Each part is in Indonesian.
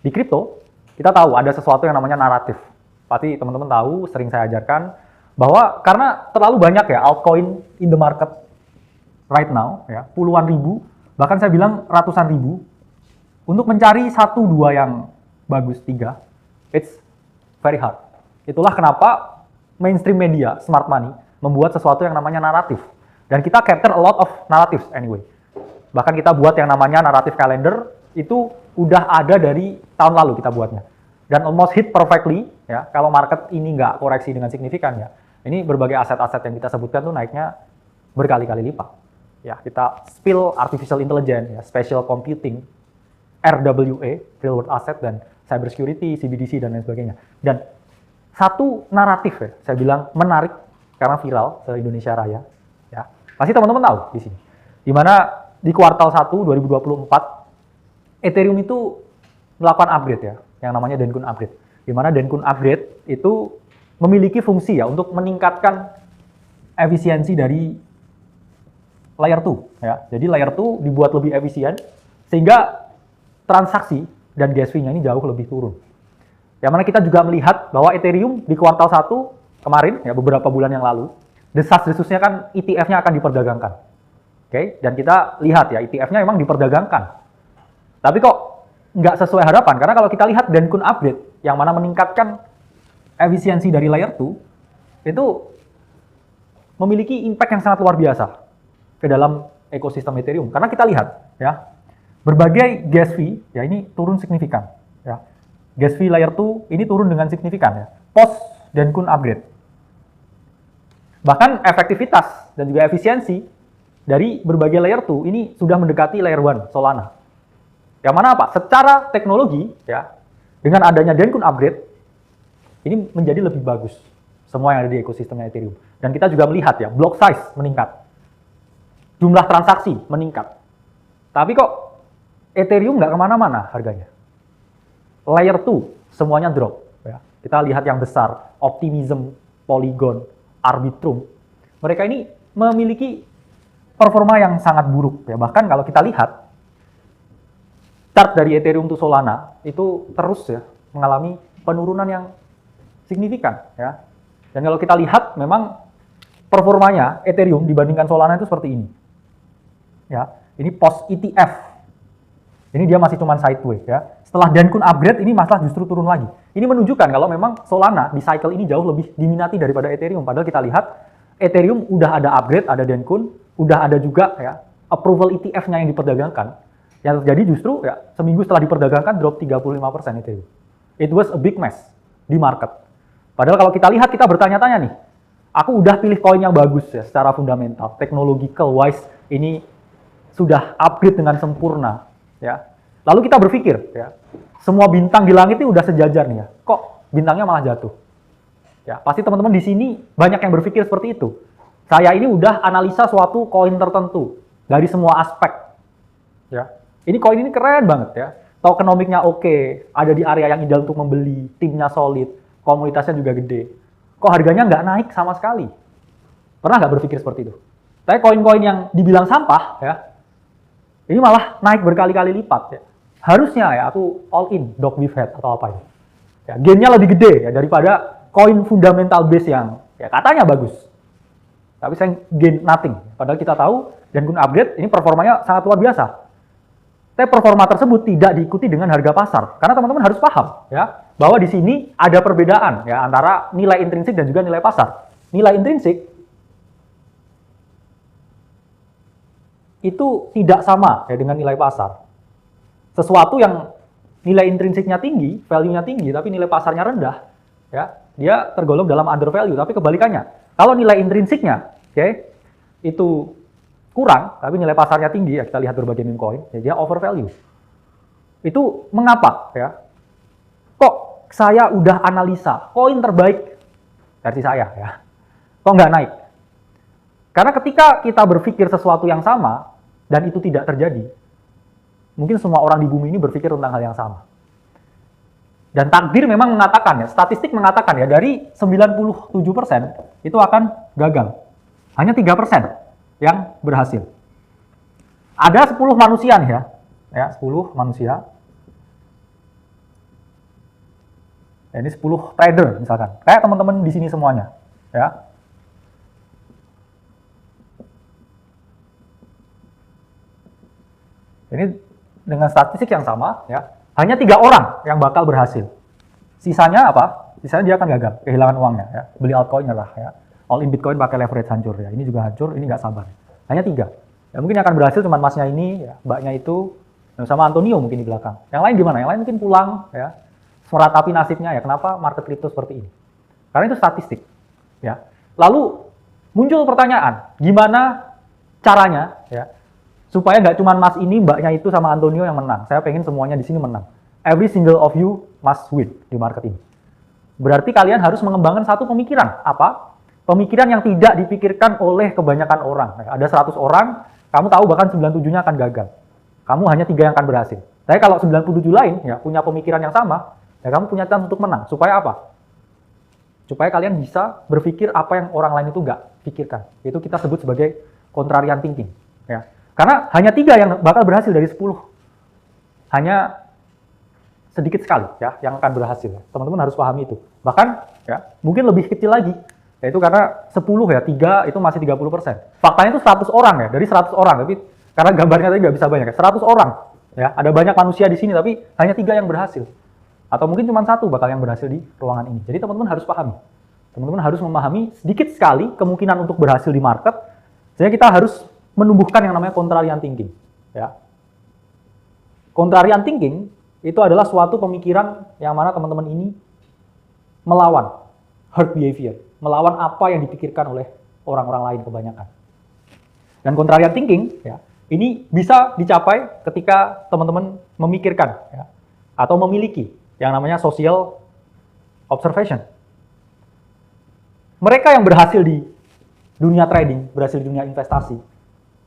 Di kripto, kita tahu ada sesuatu yang namanya naratif. Pasti teman-teman tahu, sering saya ajarkan, bahwa karena terlalu banyak ya altcoin in the market right now, ya, puluhan ribu, bahkan saya bilang ratusan ribu, untuk mencari satu dua yang bagus, tiga, it's very hard. Itulah kenapa mainstream media, smart money, membuat sesuatu yang namanya naratif. Dan kita capture a lot of narratives anyway. Bahkan kita buat yang namanya naratif calendar, itu udah ada dari tahun lalu kita buatnya. Dan almost hit perfectly, ya, kalau market ini nggak koreksi dengan signifikan, ya, ini berbagai aset-aset yang kita sebutkan tuh naiknya berkali-kali lipat. Ya, kita spill artificial intelligence, ya, spatial computing, RWA, real world asset, dan cyber security, CBDC, dan lain sebagainya. Dan satu naratif, ya, saya bilang menarik karena viral se-Indonesia Raya. Ya, pasti teman-teman tahu di sini. Di mana di kuartal 1 2024, Ethereum itu melakukan upgrade, ya, yang namanya Dencun upgrade. Di mana Dencun upgrade itu memiliki fungsi ya untuk meningkatkan efisiensi dari layer 2. Ya. Jadi layer 2 dibuat lebih efisien sehingga transaksi dan gas fee-nya ini jauh lebih turun. Yang mana kita juga melihat bahwa Ethereum di kuartal 1 kemarin, ya, beberapa bulan yang lalu, desas-desusnya kan ETF-nya akan diperdagangkan. Oke, dan kita lihat ya ETF-nya memang diperdagangkan. Tapi kok nggak sesuai harapan, karena kalau kita lihat Dencun upgrade, yang mana meningkatkan efisiensi dari layer 2, itu memiliki impact yang sangat luar biasa ke dalam ekosistem Ethereum. Karena kita lihat, ya, berbagai gas fee, ya, ini turun signifikan. Ya. Gas fee layer 2 ini turun dengan signifikan, ya, post Dencun upgrade. Bahkan efektivitas dan juga efisiensi dari berbagai layer 2 ini sudah mendekati layer 1, Solana. Yang mana apa? Secara teknologi, ya, dengan adanya Dencun upgrade, ini menjadi lebih bagus semua yang ada di ekosistemnya Ethereum. Dan kita juga melihat ya, block size meningkat. Jumlah transaksi meningkat. Tapi kok Ethereum nggak kemana-mana harganya. Layer 2, semuanya drop. Ya. Kita lihat yang besar, Optimism, Polygon, Arbitrum. Mereka ini memiliki performa yang sangat buruk. Ya. Bahkan kalau kita lihat, chart dari Ethereum to Solana, itu terus ya mengalami penurunan yang signifikan. Ya. Dan kalau kita lihat, memang performanya Ethereum dibandingkan Solana itu seperti ini. Ya, ini post ETF. Ini dia masih cuma sideways, ya. Setelah Dencun upgrade, ini masalah justru turun lagi. Ini menunjukkan kalau memang Solana di cycle ini jauh lebih diminati daripada Ethereum. Padahal kita lihat Ethereum udah ada upgrade, ada Dencun, udah ada juga ya approval ETF-nya yang diperdagangkan. Yang terjadi justru ya seminggu setelah diperdagangkan drop 35% Ethereum. It was a big mess di market. Padahal kalau kita lihat, kita bertanya-tanya nih, aku udah pilih koin yang bagus ya secara fundamental, technological wise ini sudah upgrade dengan sempurna. Ya, lalu kita berpikir, ya, semua bintang di langit ini udah sejajar nih ya. Kok bintangnya malah jatuh? Ya, pasti teman-teman di sini banyak yang berpikir seperti itu. Saya ini udah analisa suatu koin tertentu dari semua aspek. Ya, ini koin ini keren banget ya. Tokenomiknya oke, ada di area yang ideal untuk membeli, timnya solid, komunitasnya juga gede. Kok harganya nggak naik sama sekali? Pernah nggak berpikir seperti itu? Tapi koin-koin yang dibilang sampah, ya, ini malah naik berkali-kali lipat ya. Harusnya ya aku all in dog with head atau apa ya. Ya, gainnya lebih gede ya daripada koin fundamental base yang ya katanya bagus. Tapi saya gain nothing. Padahal kita tahu Dencun upgrade ini performanya sangat luar biasa. Tapi performa tersebut tidak diikuti dengan harga pasar. Karena teman-teman harus paham ya bahwa di sini ada perbedaan ya antara nilai intrinsik dan juga nilai pasar. Nilai intrinsik itu tidak sama ya dengan nilai pasar. Sesuatu yang nilai intrinsiknya tinggi, value-nya tinggi, tapi nilai pasarnya rendah, ya dia tergolong dalam under value. Tapi kebalikannya, kalau nilai intrinsiknya, itu kurang, tapi nilai pasarnya tinggi, ya kita lihat berbagai meme coin, ya dia over value. Itu mengapa? Ya? Kok saya udah analisa koin terbaik versi saya, ya, kok nggak naik? Karena ketika kita berpikir sesuatu yang sama, dan itu tidak terjadi, mungkin semua orang di bumi ini berpikir tentang hal yang sama. Dan takdir memang mengatakan, ya, statistik mengatakan ya, dari 97% itu akan gagal. Hanya 3% yang berhasil. Ada 10 manusia nih ya 10 manusia. Ya, ini 10 trader misalkan. Kayak teman-teman di sini semuanya, ya. Ini dengan statistik yang sama, ya. Hanya 3 orang yang bakal berhasil. Sisanya apa? Sisanya dia akan gagal, kehilangan uangnya, ya. Beli altcoin nyerah, ya. All in Bitcoin pakai leverage hancur, ya. Ini juga hancur, ini nggak sabar. Hanya 3. Ya mungkin yang akan berhasil cuma masnya ini, ya, mbaknya itu, sama Antonio mungkin di belakang. Yang lain gimana? Yang lain mungkin pulang, ya. Meratapi nasibnya, ya. Kenapa market crypto seperti ini? Karena itu statistik, ya. Lalu muncul pertanyaan, gimana caranya, ya, supaya nggak cuma mas ini, mbaknya itu, sama Antonio yang menang. Saya pengen semuanya di sini menang. Every single of you must win di market ini. Berarti kalian harus mengembangkan satu pemikiran. Apa? Pemikiran yang tidak dipikirkan oleh kebanyakan orang. Ada 100 orang, kamu tahu bahkan 97-nya akan gagal. Kamu hanya 3 yang akan berhasil. Tapi kalau 97 lain ya punya pemikiran yang sama, ya kamu punya chance untuk menang. Supaya apa? Supaya kalian bisa berpikir apa yang orang lain itu nggak pikirkan. Itu kita sebut sebagai contrarian thinking. Ya. Karena hanya 3 yang bakal berhasil dari 10. Hanya sedikit sekali ya yang akan berhasil. Teman-teman harus pahami itu. Bahkan ya mungkin lebih kecil lagi. Yaitu karena 10 ya, 3 itu masih 30%. Faktanya itu 100 orang ya, dari 100 orang. Tapi karena gambarnya tadi nggak bisa banyak ya, 100 orang. Ya, ada banyak manusia di sini tapi hanya 3 yang berhasil. Atau mungkin cuma 1 bakal yang berhasil di ruangan ini. Jadi teman-teman harus pahami. Teman-teman harus memahami sedikit sekali kemungkinan untuk berhasil di market. Sehingga kita harus menumbuhkan yang namanya contrarian thinking. Ya. Contrarian thinking itu adalah suatu pemikiran yang mana teman-teman ini melawan herd behavior, melawan apa yang dipikirkan oleh orang-orang lain kebanyakan. Dan contrarian thinking, ya, ini bisa dicapai ketika teman-teman memikirkan, ya, atau memiliki yang namanya social observation. Mereka yang berhasil di dunia trading, berhasil di dunia investasi,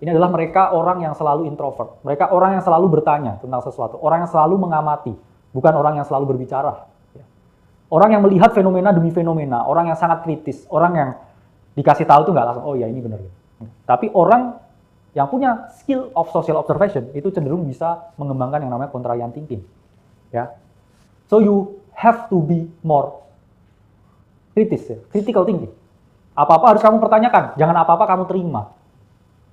ini adalah mereka orang yang selalu introvert. Mereka orang yang selalu bertanya tentang sesuatu. Orang yang selalu mengamati. Bukan orang yang selalu berbicara. Orang yang melihat fenomena demi fenomena. Orang yang sangat kritis. Orang yang dikasih tahu tuh nggak langsung, oh ya ini benar. Tapi orang yang punya skill of social observation itu cenderung bisa mengembangkan yang namanya contrarian thinking. Ya. So you have to be more kritis, ya. Critical thinking. Apa-apa harus kamu pertanyakan. Jangan apa-apa kamu terima.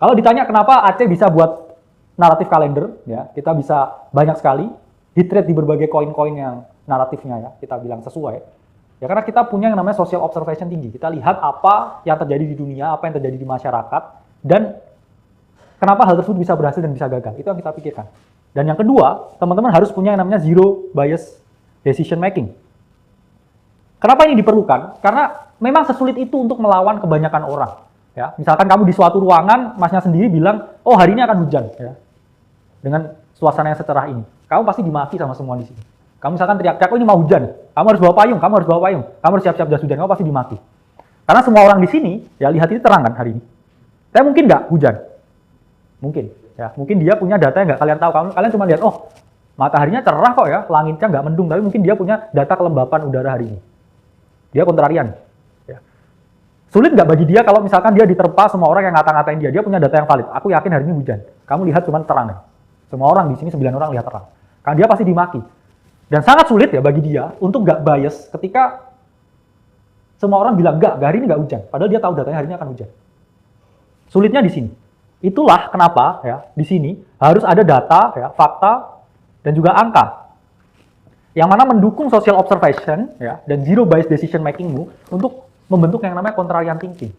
Kalau ditanya kenapa Aceh bisa buat naratif kalender, ya kita bisa banyak sekali hit rate di berbagai koin-koin yang naratifnya ya kita bilang sesuai. Ya karena kita punya yang namanya social observation tinggi. Kita lihat apa yang terjadi di dunia, apa yang terjadi di masyarakat, dan kenapa hal tersebut bisa berhasil dan bisa gagal. Itu yang kita pikirkan. Dan yang kedua, teman-teman harus punya yang namanya zero bias decision making. Kenapa ini diperlukan? Karena memang sesulit itu untuk melawan kebanyakan orang. Ya, misalkan kamu di suatu ruangan, masnya sendiri bilang, oh hari ini akan hujan, ya. Dengan suasana yang secerah ini, kamu pasti dimaki sama semua di sini. Kamu misalkan teriak-teriak, oh ini mau hujan, kamu harus bawa payung, kamu harus siap-siap jas hujan, kamu pasti dimaki. Karena semua orang di sini, ya lihat ini terang kan hari ini. Tapi mungkin nggak hujan, mungkin, ya mungkin dia punya data yang nggak kalian tahu. Kalian cuma lihat, oh mataharinya cerah kok ya, langitnya nggak mendung, tapi mungkin dia punya data kelembapan udara hari ini. Dia kontrarian. Sulit nggak bagi dia kalau misalkan dia diterpa semua orang yang ngata-ngatain dia punya data yang valid. Aku yakin hari ini hujan. Kamu lihat cuma terang ya. Semua orang di sini 9 orang lihat terang. Kan dia pasti dimaki. Dan sangat sulit ya bagi dia untuk nggak bias ketika semua orang bilang nggak hari ini nggak hujan. Padahal dia tahu datanya hari ini akan hujan. Sulitnya di sini. Itulah kenapa ya di sini harus ada data, ya, fakta dan juga angka. Yang mana mendukung social observation ya dan zero bias decision makingmu untuk membentuk yang namanya contrarian thinking.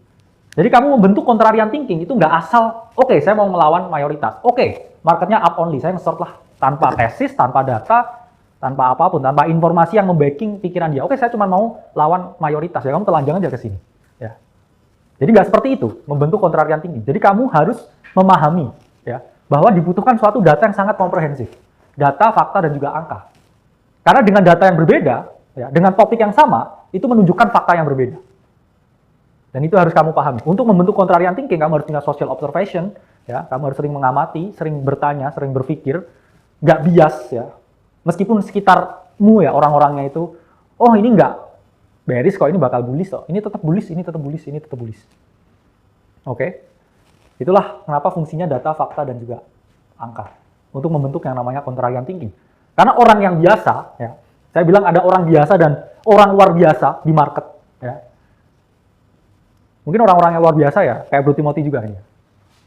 Jadi kamu membentuk contrarian thinking itu nggak asal, oke, saya mau melawan mayoritas. Oke, marketnya up only, saya nge-short lah. Tanpa tesis, tanpa data, tanpa apapun, tanpa informasi yang membacking pikiran dia. Oke, saya cuma mau lawan mayoritas. Ya kamu telanjang aja ke sini. Ya. Jadi nggak seperti itu, membentuk contrarian thinking. Jadi kamu harus memahami ya bahwa dibutuhkan suatu data yang sangat komprehensif. Data, fakta, dan juga angka. Karena dengan data yang berbeda, ya, dengan topik yang sama, itu menunjukkan fakta yang berbeda. Dan itu harus kamu pahami. Untuk membentuk contrarian thinking, kamu harus punya social observation, ya. Kamu harus sering mengamati, sering bertanya, sering berpikir, nggak bias, ya. Meskipun sekitarmu ya orang-orangnya itu, oh ini nggak bearish kok, ini bakal bullish kok. Ini tetap bullish, ini tetap bullish, ini tetap bullish. Oke. Itulah kenapa fungsinya data, fakta, dan juga angka untuk membentuk yang namanya contrarian thinking. Karena orang yang biasa, ya, saya bilang ada orang biasa dan orang luar biasa di market, ya. Mungkin orang-orang yang luar biasa ya, kayak Bro Timothy juga ini.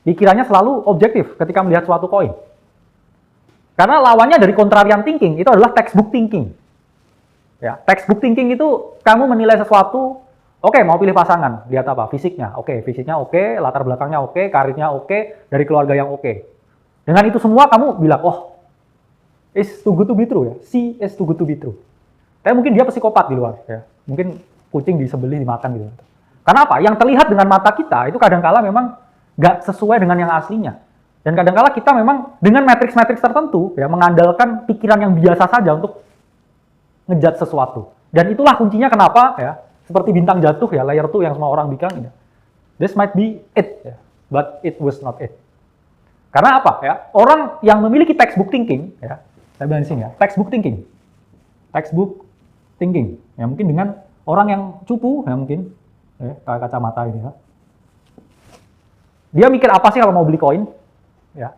Pikirannya selalu objektif ketika melihat suatu koin. Karena lawannya dari contrarian thinking itu adalah textbook thinking. Ya, textbook thinking itu kamu menilai sesuatu, oke, mau pilih pasangan, lihat apa? Fisiknya, fisiknya oke, latar belakangnya oke, karirnya oke, dari keluarga yang oke. Dengan itu semua kamu bilang, oh, is too good to be true ya, C is too good to be true. Tapi mungkin dia psikopat di luar, ya. Mungkin kucing disembelih dimakan gitu. Karena apa? Yang terlihat dengan mata kita itu kadangkala memang nggak sesuai dengan yang aslinya. Dan kadangkala kita memang dengan matriks-matriks tertentu ya mengandalkan pikiran yang biasa saja untuk ngejat sesuatu. Dan itulah kuncinya kenapa ya, seperti bintang jatuh ya, layer 2 yang semua orang bilang ya. This might be it ya, but it was not it. Karena apa ya? Orang yang memiliki textbook thinking ya, saya bilang di sini ya, textbook thinking. Textbook thinking. Ya mungkin dengan orang yang cupu ya mungkin ya, kayak kacamata ini ya. Dia mikir apa sih kalau mau beli koin? Ya.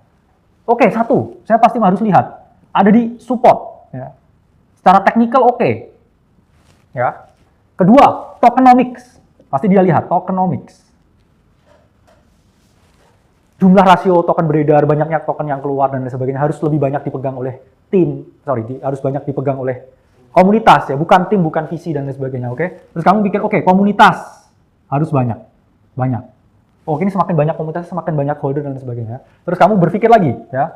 Oke, satu, saya pasti harus lihat ada di support ya. Secara teknikal oke. Ya. Kedua, tokenomics. Pasti dia lihat tokenomics. Jumlah rasio token beredar, banyaknya token yang keluar dan lain sebagainya harus lebih banyak dipegang oleh tim. Harus banyak dipegang oleh komunitas ya, bukan tim, bukan visi dan lain sebagainya, oke? Terus kamu pikir, oke, komunitas harus banyak. Oh, ini semakin banyak komunitas, semakin banyak holder dan lain sebagainya. Terus kamu berpikir lagi ya.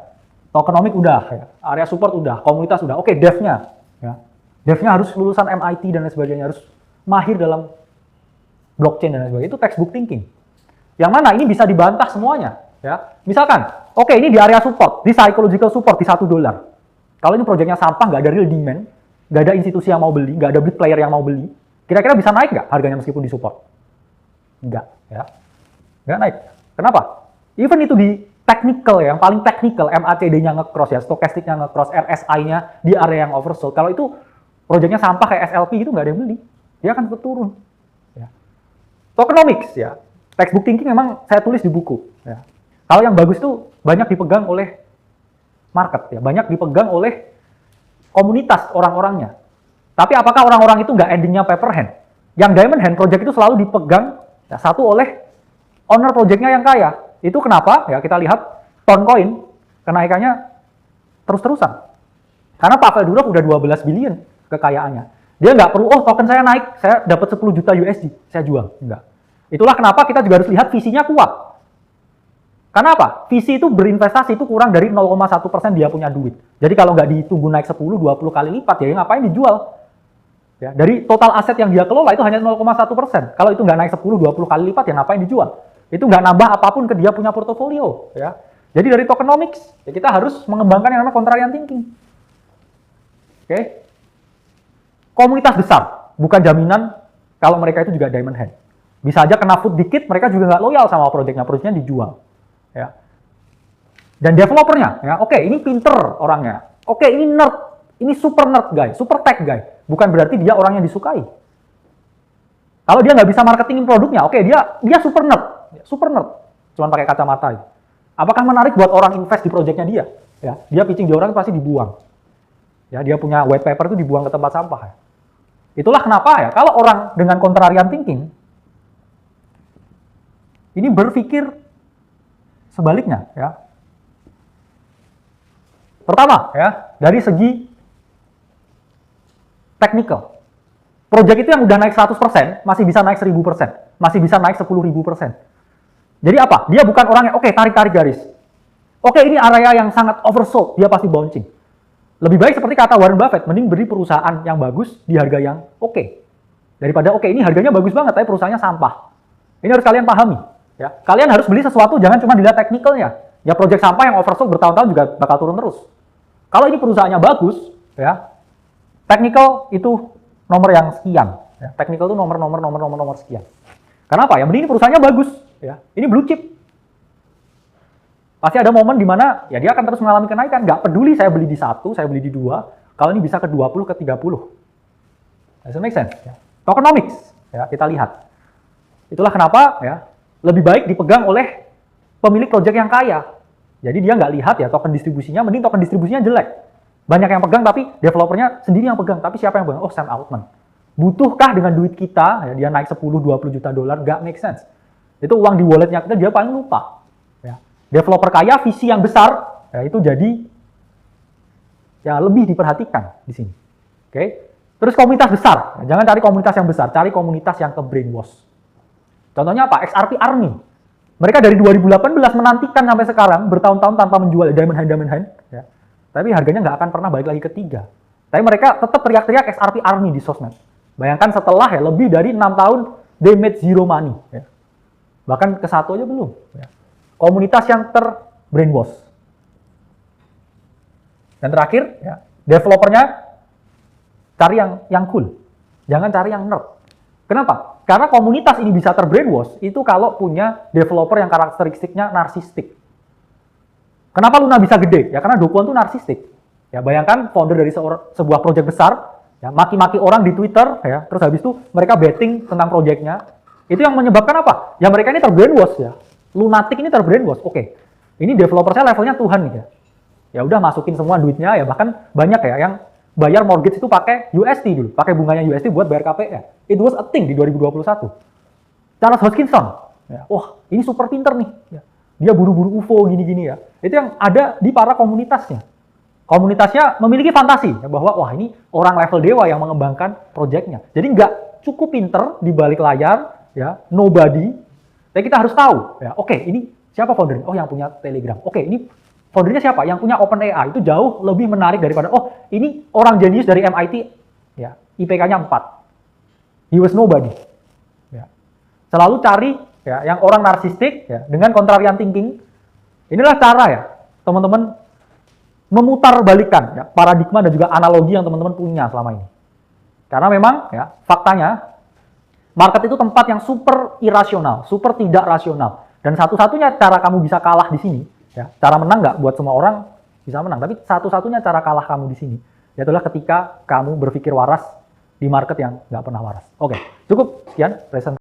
Tokenomics udah ya, area support udah, komunitas udah. Oke, devnya ya. Devnya harus lulusan MIT dan lain sebagainya, harus mahir dalam blockchain dan lain sebagainya. Itu textbook thinking. Yang mana ini bisa dibantah semuanya, ya. Misalkan, oke, ini di area support, di psychological support di $1. Kalau ini proyeknya sampah, nggak ada real demand, nggak ada institusi yang mau beli, nggak ada big player yang mau beli, kira-kira bisa naik nggak harganya meskipun di support? Nggak, ya. Nggak naik. Kenapa? Even itu di technical ya, yang paling technical, MACD-nya nge-cross ya, stokastiknya nge-cross, RSI-nya di area yang oversold. Kalau itu proyeknya sampah kayak SLP itu nggak ada yang beli, dia akan turun. Ya. Tokenomics ya, textbook thinking memang saya tulis di buku. Ya. Kalau yang bagus itu banyak dipegang oleh market ya, banyak dipegang oleh komunitas orang-orangnya. Tapi apakah orang-orang itu nggak endingnya paper hand? Yang diamond hand project itu selalu dipegang ya, satu oleh owner projectnya yang kaya. Itu kenapa? Ya kita lihat Toncoin kenaikannya terus-terusan. Karena Pavel Durov udah 12 billion kekayaannya. Dia nggak perlu, oh token saya naik, saya dapat 10 juta USD, saya jual. Enggak. Itulah kenapa kita juga harus lihat visinya kuat. Karena apa? Visi itu berinvestasi itu kurang dari 0,1% dia punya duit. Jadi kalau nggak ditunggu naik 10, 20 kali lipat, ya ngapain dijual? Ya, dari total aset yang dia kelola itu hanya 0,1%. Kalau itu nggak naik 10, 20 kali lipat, ya ngapain dijual? Itu nggak nambah apapun ke dia punya portofolio. Ya. Jadi dari tokenomics, ya kita harus mengembangkan yang namanya contrarian thinking. Oke? Komunitas besar, bukan jaminan kalau mereka itu juga diamond hand. Bisa aja kena food dikit, mereka juga nggak loyal sama proyeknya dijual. Ya. Dan developernya, ya, oke, ini pinter orangnya. Oke, ini nerd, ini super nerd guy, super tech guy. Bukan berarti dia orang yang disukai. Kalau dia nggak bisa marketingin produknya, oke, dia super nerd, cuman pakai kacamata. Apakah menarik buat orang invest di proyeknya dia? Ya, dia pitching di orang pasti dibuang. Ya, dia punya white paper itu dibuang ke tempat sampah. Ya. Itulah kenapa ya, kalau orang dengan contrarian thinking, ini berpikir sebaliknya, ya. Pertama, ya, dari segi technical. Project itu yang udah naik 100%, masih bisa naik 1000%, masih bisa naik 10.000%. Jadi apa? Dia bukan orang yang, oke, tarik-tarik garis. Oke, ini area yang sangat oversold, dia pasti bouncing. Lebih baik seperti kata Warren Buffett, mending beri perusahaan yang bagus di harga yang oke. Daripada, oke, ini harganya bagus banget, tapi perusahaannya sampah. Ini harus kalian pahami. Ya, kalian harus beli sesuatu, jangan cuma dilihat teknikalnya. Ya, project sampah yang oversold bertahun-tahun juga bakal turun terus. Kalau ini perusahaannya bagus, ya, teknikal itu nomor yang sekian. Ya, teknikal itu nomor sekian. Kenapa? Ya, mending perusahaannya bagus. Ya, ini blue chip. Pasti ada momen di mana ya dia akan terus mengalami kenaikan. Nggak peduli saya beli di 1, saya beli di 2. Kalau ini bisa ke 20, ke 30. Does it make sense? Ya. Tokenomics. Ya, kita lihat. Itulah kenapa ya lebih baik dipegang oleh pemilik project yang kaya. Jadi dia nggak lihat ya token distribusinya, mending token distribusinya jelek. Banyak yang pegang tapi developernya sendiri yang pegang. Tapi siapa yang pegang? Oh, Sam Altman. Butuhkah dengan duit kita, ya, dia naik 10-20 juta dolar, nggak make sense. Itu uang di walletnya kita, dia paling lupa. Ya. Developer kaya, visi yang besar, ya, itu jadi ya lebih diperhatikan di sini. Oke. Terus komunitas besar, ya, jangan cari komunitas yang besar, cari komunitas yang ke brainwash. Contohnya apa? XRP Army. Mereka dari 2018 menantikan sampai sekarang, bertahun-tahun tanpa menjual Diamond Hand, ya. Tapi harganya nggak akan pernah balik lagi ke 3. Tapi mereka tetap teriak-teriak XRP Army di sosmed. Bayangkan setelah ya lebih dari 6 tahun, they made zero money. Ya. Bahkan ke 1 aja belum. Ya. Komunitas yang ter-brainwash. Dan terakhir, ya, developernya cari yang cool. Jangan cari yang nerd. Kenapa? Karena komunitas ini bisa ter-brainwash itu kalau punya developer yang karakteristiknya narsistik. Kenapa Luna bisa gede? Ya karena Do Kwon tuh narsistik. Ya bayangkan founder dari sebuah project besar, ya maki-maki orang di Twitter, ya terus habis itu mereka betting tentang projectnya. Itu yang menyebabkan apa? Ya mereka ini ter-brainwash ya. Lunatic ini ter-brainwash. Oke, ini developer saya levelnya Tuhan nih ya. Ya udah masukin semua duitnya ya, bahkan banyak ya yang bayar mortgage itu pakai USD dulu, pakai bunganya USD buat bayar KPR. It was a thing di 2021. Charles Hoskinson, ya, wah ini super pinter nih. Ya. Dia buru-buru UFO gini-gini ya. Itu yang ada di para komunitasnya. Komunitasnya memiliki fantasi ya, bahwa wah ini orang level dewa yang mengembangkan proyeknya. Jadi nggak cukup pinter di balik layar, ya nobody. Tapi kita harus tahu, ya oke ini siapa foundernya? Oh yang punya Telegram. Oke ini foundernya siapa? Yang punya OpenAI. Itu jauh lebih menarik daripada oh ini orang jenius dari MIT, ya IPK-nya 4. He was nobody. Ya. Selalu cari ya yang orang narsistik ya dengan contrarian thinking. Inilah cara ya teman-teman memutar balikan ya, paradigma dan juga analogi yang teman-teman punya selama ini. Karena memang ya faktanya market itu tempat yang super irasional, super tidak rasional. Dan satu-satunya cara kamu bisa kalah di sini, ya, cara menang nggak buat semua orang bisa menang, tapi satu-satunya cara kalah kamu di sini, yaitu ketika kamu berpikir waras di market yang nggak pernah waras. Oke, cukup sekian presentasi.